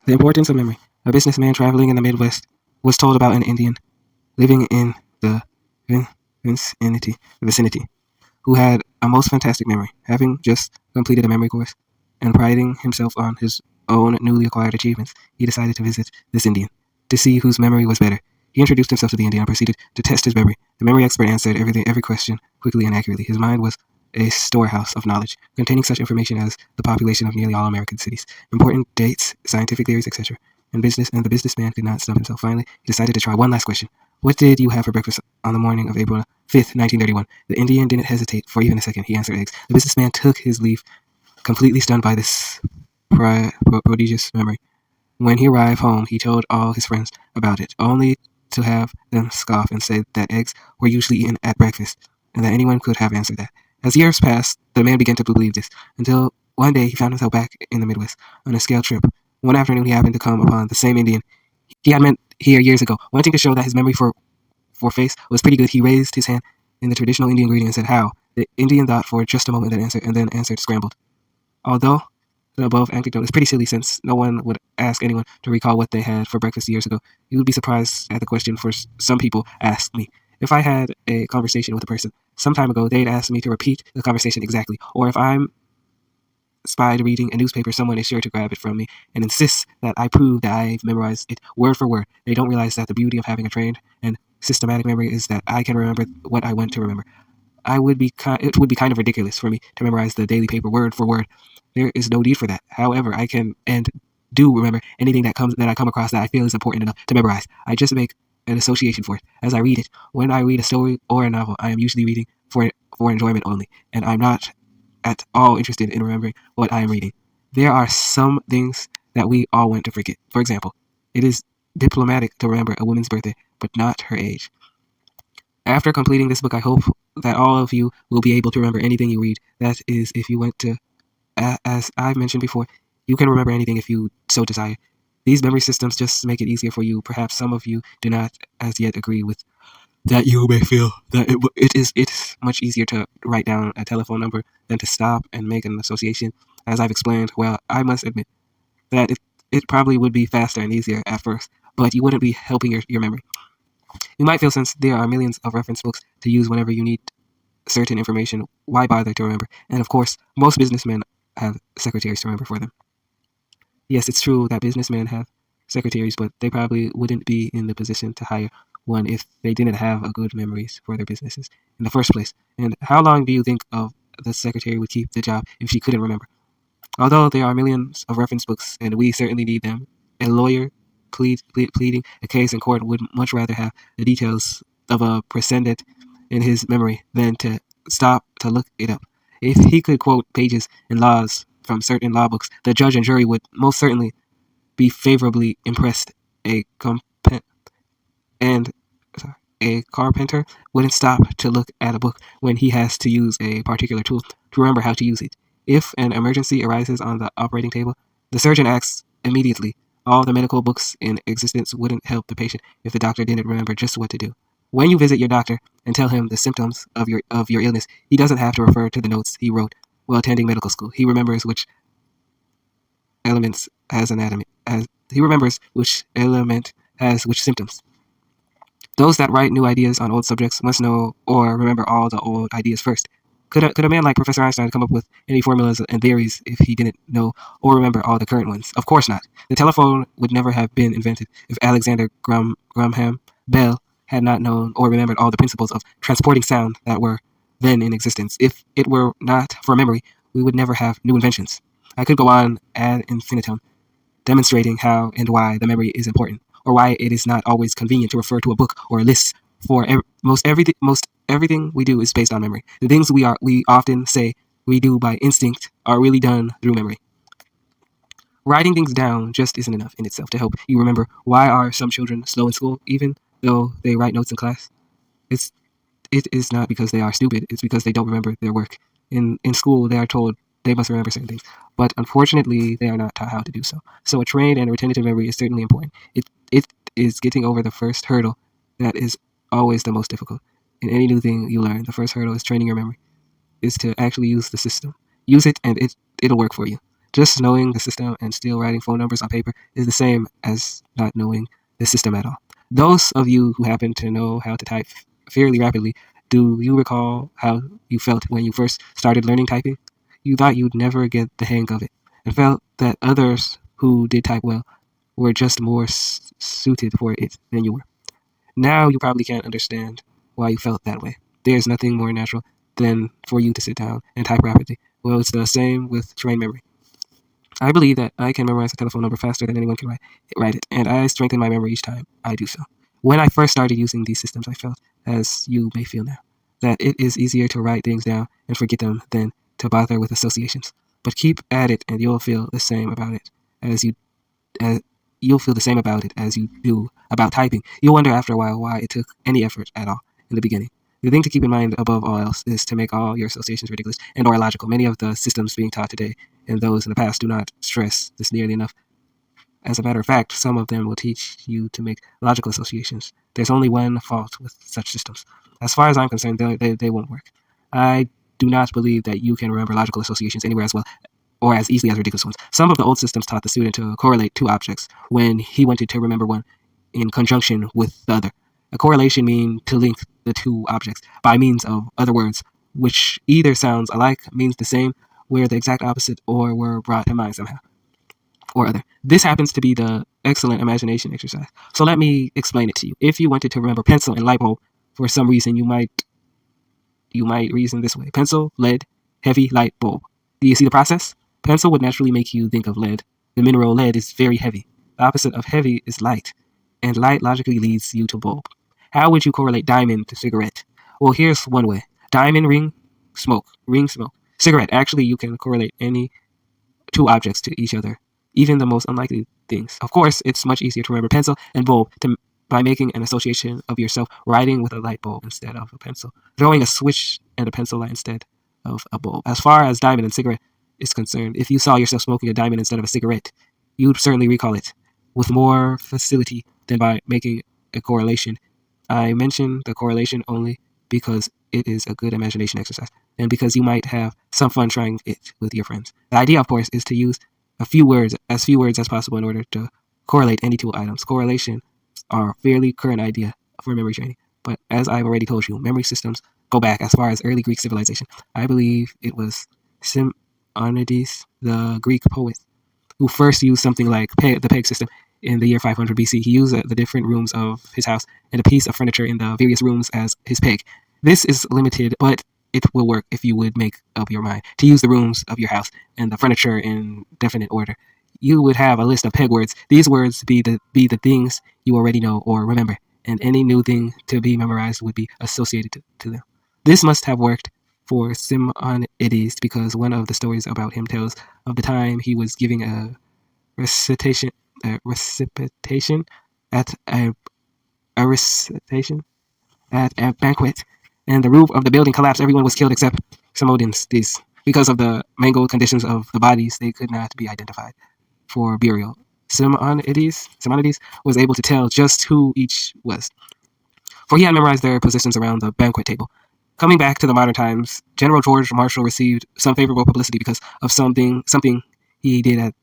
The importance of memory. A businessman traveling in the Midwest was told about an Indian living in the vicinity who had a most fantastic memory, having just completed a memory course and priding himself on his own newly acquired achievements. He decided to visit this Indian to see whose memory was better. He introduced himself to the Indian and proceeded to test his memory. The memory expert answered every question quickly and accurately. His mind was a storehouse of knowledge, containing such information as the population of nearly all American cities, important dates, scientific theories, etc. And the businessman could not stop himself. Finally, he decided to try one last question. What did you have for breakfast on the morning of April 5th, 1931? The Indian didn't hesitate for even a second. He answered eggs. The businessman took his leave, completely stunned by this prodigious memory. When he arrived home, he told all his friends about it, only to have them scoff and say that eggs were usually eaten at breakfast, and that anyone could have answered that. As years passed, the man began to believe this, until one day he found himself back in the Midwest on a scale trip. One afternoon, he happened to come upon the same Indian he had met here years ago. Wanting to show that his memory for face was pretty good, he raised his hand in the traditional Indian greeting and said, "How?" The Indian thought for just a moment and then answered scrambled. Although the above anecdote is pretty silly since no one would ask anyone to recall what they had for breakfast years ago, you would be surprised at the question for some people asked me. If I had a conversation with a person some time ago, they'd ask me to repeat the conversation exactly. Or if I'm spied reading a newspaper, someone is sure to grab it from me and insist that I prove that I've memorized it word for word. They don't realize that the beauty of having a trained and systematic memory is that I can remember what I want to remember. It would be kind of ridiculous for me to memorize the daily paper word for word. There is no need for that. However, I can and do remember anything that I come across that I feel is important enough to memorize. I just make an association for it as I read it. When I read a story or a novel, I am usually reading for enjoyment only, and I'm not at all interested in remembering what I am reading. There are some things that we all want to forget. For example, it is diplomatic to remember a woman's birthday, but not her age. After completing this book, I hope that all of you will be able to remember anything you read. That is, if you want to, as I've mentioned before, you can remember anything if you so desire. These memory systems just make it easier for you. Perhaps some of you do not as yet agree with that. You may feel that it's much easier to write down a telephone number than to stop and make an association. As I've explained, well, I must admit that it probably would be faster and easier at first, but you wouldn't be helping your memory. You might feel since there are millions of reference books to use whenever you need certain information, why bother to remember? And of course, most businessmen have secretaries to remember for them. Yes, it's true that businessmen have secretaries, but they probably wouldn't be in the position to hire one if they didn't have a good memories for their businesses in the first place. And how long do you think of the secretary would keep the job if she couldn't remember? Although there are millions of reference books, and we certainly need them, a lawyer pleading a case in court would much rather have the details of a precedent in his memory than to stop to look it up. If he could quote pages and laws from certain law books, the judge and jury would most certainly be favorably impressed. A and a carpenter wouldn't stop to look at a book when he has to use a particular tool to remember how to use it. If an emergency arises on the operating table, the surgeon acts immediately. All the medical books in existence wouldn't help the patient if the doctor didn't remember just what to do. When you visit your doctor and tell him the symptoms of your illness, he doesn't have to refer to the notes he wrote while attending medical school. He remembers which elements has anatomy. He remembers which element has which symptoms. Those that write new ideas on old subjects must know or remember all the old ideas first. Could a man like Professor Einstein come up with any formulas and theories if he didn't know or remember all the current ones? Of course not. The telephone would never have been invented if Alexander Graham Bell had not known or remembered all the principles of transporting sound that were then in existence. If it were not for memory, we would never have new inventions. I could go on ad infinitum, demonstrating how and why the memory is important, or why it is not always convenient to refer to a book or a list. For most everything we do is based on memory. The things we often say we do by instinct are really done through memory. Writing things down just isn't enough in itself to help you remember. Why are some children slow in school, even though they write notes in class? It is not because they are stupid. It's because they don't remember their work. In school, they are told they must remember certain things, but unfortunately, they are not taught how to do so. So a trained and retentive memory is certainly important. It is getting over the first hurdle that is always the most difficult. In any new thing you learn, the first hurdle is training your memory, is to actually use the system. Use it and it'll work for you. Just knowing the system and still writing phone numbers on paper is the same as not knowing the system at all. Those of you who happen to know how to type fairly rapidly, do you recall how you felt when you first started learning typing? You thought you'd never get the hang of it, and felt that others who did type well were just more suited for it than you were. Now you probably can't understand why you felt that way. There's nothing more natural than for you to sit down and type rapidly. Well, it's the same with trained memory. I believe that I can memorize a telephone number faster than anyone can write it, and I strengthen my memory each time I do so. When I first started using these systems, I felt, as you may feel now, that it is easier to write things down and forget them than to bother with associations. But keep at it, and you'll feel the same about it as you'll feel the same about it as you do about typing. You'll wonder after a while why it took any effort at all in the beginning. The thing to keep in mind above all else is to make all your associations ridiculous and or illogical. Many of the systems being taught today and those in the past do not stress this nearly enough. As a matter of fact, some of them will teach you to make logical associations. There's only one fault with such systems. As far as I'm concerned, they won't work. I do not believe that you can remember logical associations anywhere as well or as easily as ridiculous ones. Some of the old systems taught the student to correlate two objects when he wanted to remember one in conjunction with the other. A correlation means to link the two objects by means of other words, which either sounds alike, means the same, were the exact opposite, or were brought to mind somehow or other. This happens to be the excellent imagination exercise. So let me explain it to you. If you wanted to remember pencil and light bulb, for some reason you might reason this way: pencil, lead, heavy, light, bulb. Do you see the process? Pencil would naturally make you think of lead. The mineral lead is very heavy. The opposite of heavy is light, and light logically leads you to bulb. How would you correlate diamond to cigarette? Well, here's one way. Diamond, ring, smoke. Ring, smoke. Cigarette. Actually, you can correlate any two objects to each other, even the most unlikely things. Of course, it's much easier to remember pencil and bulb by making an association of yourself writing with a light bulb instead of a pencil, throwing a switch and a pencil light instead of a bulb. As far as diamond and cigarette is concerned, if you saw yourself smoking a diamond instead of a cigarette, you'd certainly recall it with more facility than by making a correlation. I mention the correlation only because it is a good imagination exercise and because you might have some fun trying it with your friends. The idea, of course, is to use as few words as possible in order to correlate any two items. Correlation are a fairly current idea for memory training, but as I've already told you, memory systems go back as far as early Greek civilization. I believe it was Simonides, the Greek poet, who first used something like the peg system in the year 500 BC. He used the different rooms of his house and a piece of furniture in the various rooms as his peg. This is limited, but it will work if you would make up your mind to use the rooms of your house and the furniture in definite order. You would have a list of peg words. These words be the things you already know or remember, and any new thing to be memorized would be associated to them. This must have worked for Simonides because one of the stories about him tells of the time he was giving a recitation at a banquet, and the roof of the building collapsed. Everyone was killed except Simonides. Because of the mangled conditions of the bodies, they could not be identified for burial. Simonides was able to tell just who each was, for he had memorized their positions around the banquet table. Coming back to the modern times, General George Marshall received some favorable publicity because of something he did at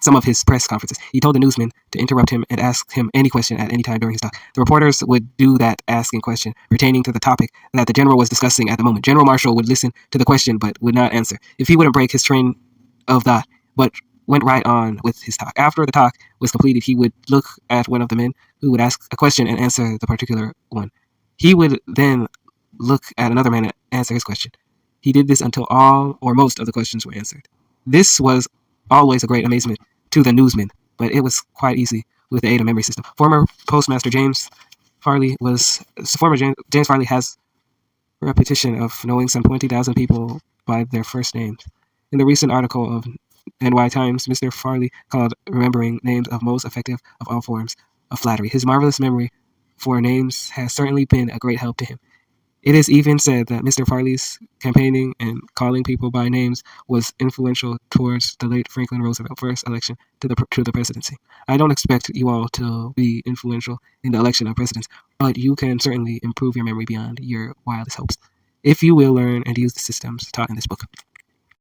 some of his press conferences. He told the newsman to interrupt him and ask him any question at any time during his talk. The reporters would do that asking question pertaining to the topic that the general was discussing at the moment. General Marshall would listen to the question but would not answer. If he wouldn't break his train of thought, but went right on with his talk. After the talk was completed, he would look at one of the men who would ask a question and answer the particular one. He would then look at another man and answer his question. He did this until all or most of the questions were answered. This was always a great amazement to the newsman, but it was quite easy with the aid of memory system. Former postmaster James Farley has a reputation of knowing some 20,000 people by their first names. In the recent article of NY Times, Mr. Farley called remembering names of most effective of all forms of flattery. His marvelous memory for names has certainly been a great help to him. It is even said that Mr. Farley's campaigning and calling people by names was influential towards the late Franklin Roosevelt's first election to the presidency. I don't expect you all to be influential in the election of presidents, but you can certainly improve your memory beyond your wildest hopes if you will learn and use the systems taught in this book.